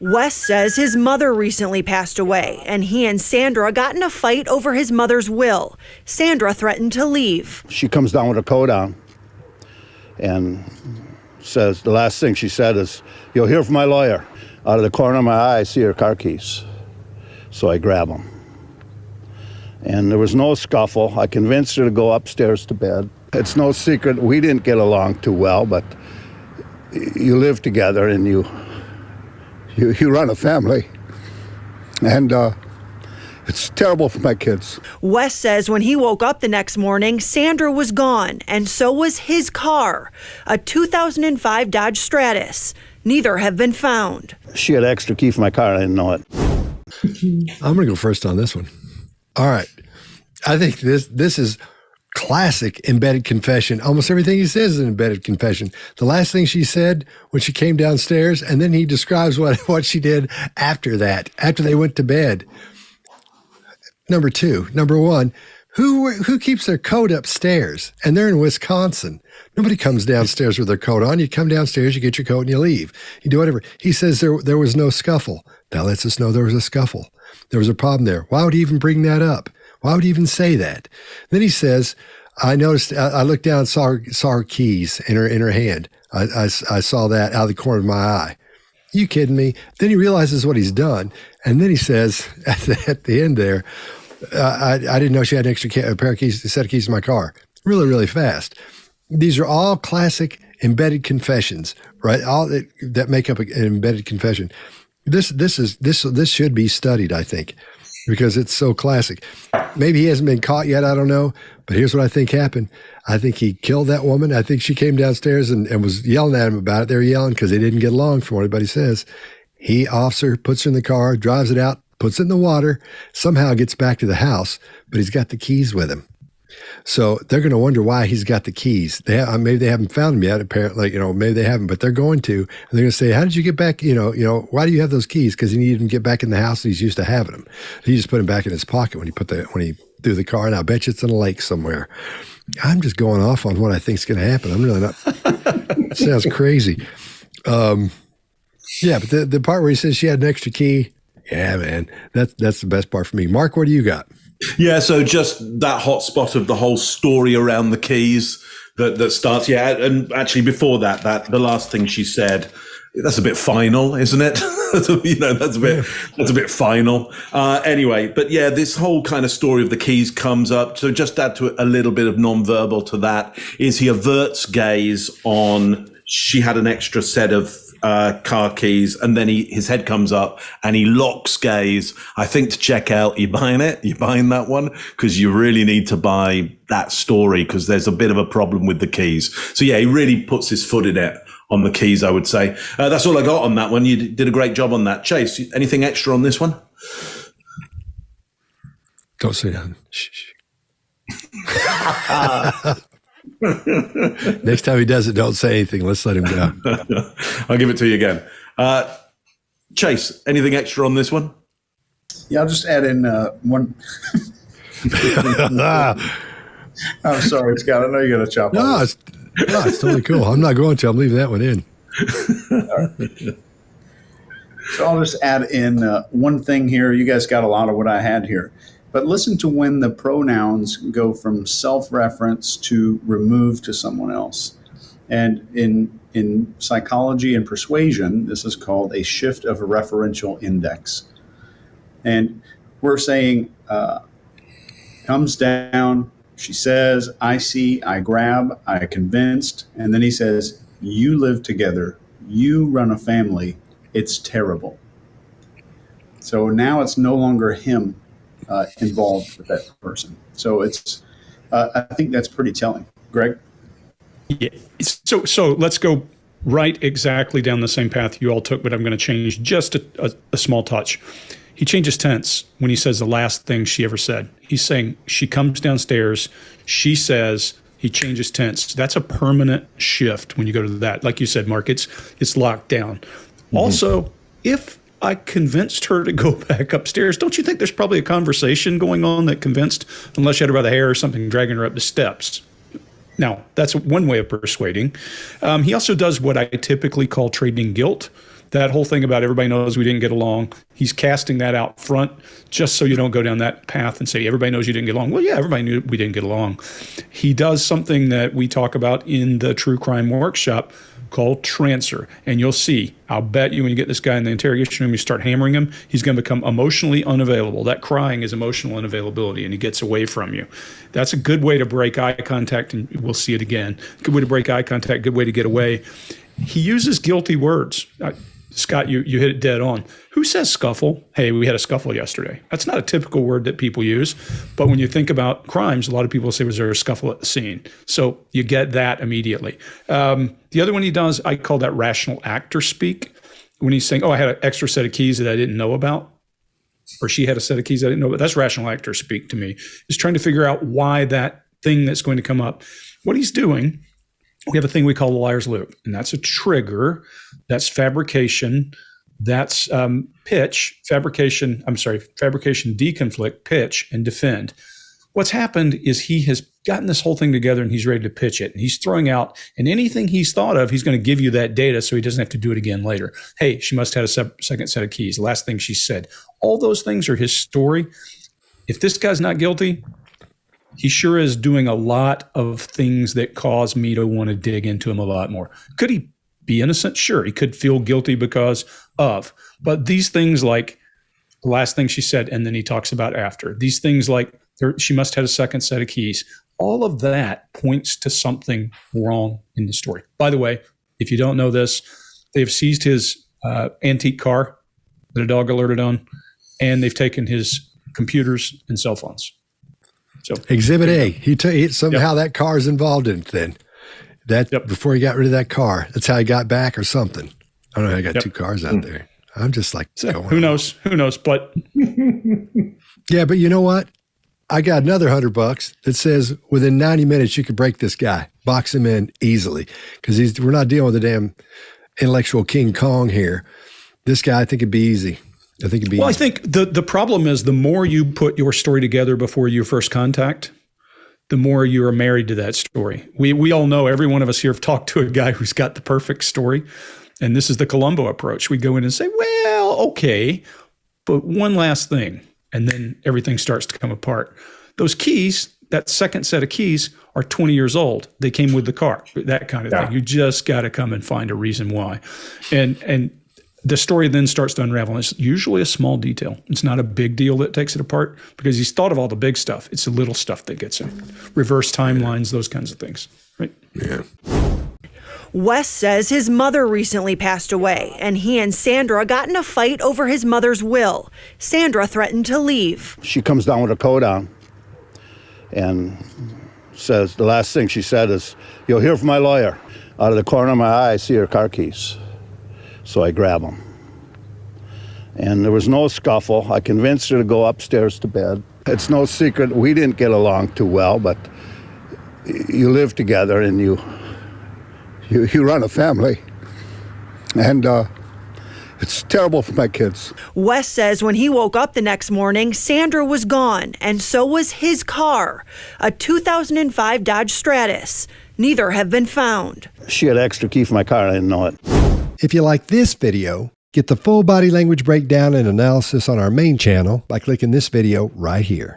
Wes says his mother recently passed away, and he and Sandra got in a fight over his mother's will. Sandra threatened to leave. She comes down with her coat on and says, the last thing she said is, "You'll hear from my lawyer." Out of the corner of my eye, I see her car keys. So I grab them. And there was no scuffle. I convinced her to go upstairs to bed. It's no secret we didn't get along too well, but you live together and you run a family. And it's terrible for my kids. Wes says when he woke up the next morning, Sandra was gone, and so was his car, a 2005 Dodge Stratus. Neither have been found. She had an extra key for my car, I didn't know it. I'm going to go first on this one. All right. I think this is classic embedded confession. Almost everything he says is an embedded confession. The last thing she said when she came downstairs, and then he describes what she did after that, after they went to bed. Number two. Number one, who keeps their coat upstairs? And they're in Wisconsin. Nobody comes downstairs with their coat on. You come downstairs, you get your coat, and you leave. You do whatever. He says there was no scuffle. That lets us know there was a scuffle. There was a problem there. Why would he even bring that up? Why would he even say that? Then he says, I noticed, I looked down and saw her keys in her hand. I saw that out of the corner of my eye. You kidding me? Then he realizes what he's done. And then he says at the end there, I didn't know she had an extra set of keys in my car. Really, really fast. These are all classic embedded confessions, right? All that make up an embedded confession. This should be studied, I think, because it's so classic. Maybe he hasn't been caught yet, I don't know, but here's what I think happened. I think he killed that woman. I think she came downstairs and was yelling at him about it. They were yelling because they didn't get along, from what everybody says. He offs her, puts her in the car, drives it out, puts it in the water, somehow gets back to the house, but he's got the keys with him. So they're going to wonder why he's got the keys. Maybe they haven't found them yet. Apparently, maybe they haven't, but they're going to. And they're going to say, "How did you get back? Why do you have those keys?" Because he needed them to get back in the house. And he's used to having them. He just put them back in his pocket when he threw the car. And I bet you it's in a lake somewhere. I'm just going off on what I think is going to happen. I'm really not. It sounds crazy. Yeah, but the part where he says she had an extra key. Yeah, man, that's the best part for me. Mark, what do you got? Yeah, so just that hot spot of the whole story around the keys that starts. Yeah, and actually before that the last thing she said, that's a bit final, isn't it? That's a bit final. Anyway, but yeah, this whole kind of story of the keys comes up. So just add to a little bit of nonverbal to that is he averts gaze on she had an extra set of car keys, and then his head comes up and he locks gaze, I think, to check out, you buying that one? Because you really need to buy that story because there's a bit of a problem with the keys. So yeah, he really puts his foot in it on the keys, I would say. That's all I got on that one. You did a great job on that. Chase, anything extra on this one? Don't say that. Shh. Next time he does it, don't say anything. Let's let him go. I'll give it to you again. Chase, anything extra on this one? Yeah, I'll just add in one. I'm sorry, Scott. I know you're going to chop on this. No, it's totally cool. I'm not going to. I'm leaving that one in. All right. So I'll just add in one thing here. You guys got a lot of what I had here. But listen to when the pronouns go from self-reference to remove to someone else. And in psychology and persuasion, this is called a shift of a referential index. And we're saying, comes down, she says, I see, I grab, I convinced. And then he says, you live together, you run a family, it's terrible. So now it's no longer him involved with that person. So it's, I think that's pretty telling. Greg? Yeah. So let's go right exactly down the same path you all took, but I'm going to change just a small touch. He changes tense when he says the last thing she ever said. He's saying she comes downstairs, she says, he changes tense. That's a permanent shift when you go to that. Like you said, Mark, it's locked down. Mm-hmm. Also, if I convinced her to go back upstairs, don't you think there's probably a conversation going on that convinced, unless you had her by the hair or something, dragging her up the steps? Now, that's one way of persuading. He also does what I typically call trading guilt. That whole thing about everybody knows we didn't get along, he's casting that out front just so you don't go down that path and say, everybody knows you didn't get along. Well, yeah, everybody knew we didn't get along. He does something that we talk about in the True Crime Workshop called transfer. And you'll see, I'll bet you when you get this guy in the interrogation room, you start hammering him, he's going to become emotionally unavailable. That crying is emotional unavailability, and he gets away from you. That's a good way to break eye contact, and we'll see it again. Good way to break eye contact, good way to get away. He uses guilty words. Scott, you hit it dead on. Who says scuffle? Hey, we had a scuffle yesterday. That's not a typical word that people use. But when you think about crimes, a lot of people say, was there a scuffle at the scene? So you get that immediately. The other one he does, I call that rational actor speak. When he's saying, I had an extra set of keys that I didn't know about, or she had a set of keys I didn't know about. That's rational actor speak to me. Is trying to figure out why that thing that's going to come up. What he's doing, we have a thing we call the liar's loop, and that's a trigger. That's fabrication. That's fabrication, deconflict, pitch, and defend. What's happened is he has gotten this whole thing together and he's ready to pitch it. And he's throwing out, and anything he's thought of, he's going to give you that data so he doesn't have to do it again later. Hey, she must have had a second set of keys. The last thing she said. All those things are his story. If this guy's not guilty, he sure is doing a lot of things that cause me to want to dig into him a lot more. Could he be innocent? Sure. He could feel guilty because of. But these things like the last thing she said, and then he talks about after. These things like she must have had a second set of keys. All of that points to something wrong in the story. By the way, if you don't know this, they've seized his antique car that a dog alerted on, and they've taken his computers and cell phones. So Exhibit A. He somehow that car is involved in it then. Before he got rid of that car. That's how he got back or something. I don't know how he got two cars out there. I'm just like, who knows? Who knows? But yeah, but you know what? I got another $100 that says within 90 minutes you could break this guy, box him in easily, because we're not dealing with a damn intellectual King Kong here. This guy, I think it'd be easy. I think the problem is the more you put your story together before your first contact, the more you are married to that story. We all know, every one of us here have talked to a guy who's got the perfect story. And this is the Columbo approach. We go in and say, well, okay, but one last thing. And then everything starts to come apart. Those keys, that second set of keys, are 20 years old. They came with the car, that kind of thing. You just got to come and find a reason why. And the story then starts to unravel. And it's usually a small detail. It's not a big deal that takes it apart, because he's thought of all the big stuff. It's the little stuff that gets him. Reverse timelines, those kinds of things. Right? Yeah. Wes says his mother recently passed away, and he and Sandra got in a fight over his mother's will. Sandra threatened to leave. She comes down with her coat on and says, the last thing she said is, "You'll hear from my lawyer." Out of the corner of my eye, I see her car keys. So I grab them. And there was no scuffle. I convinced her to go upstairs to bed. It's no secret we didn't get along too well, but you live together and you run a family. And it's terrible for my kids. Wes says when he woke up the next morning, Sandra was gone, and so was his car, a 2005 Dodge Stratus. Neither have been found. She had an extra key for my car, I didn't know it. If you like this video, get the full body language breakdown and analysis on our main channel by clicking this video right here.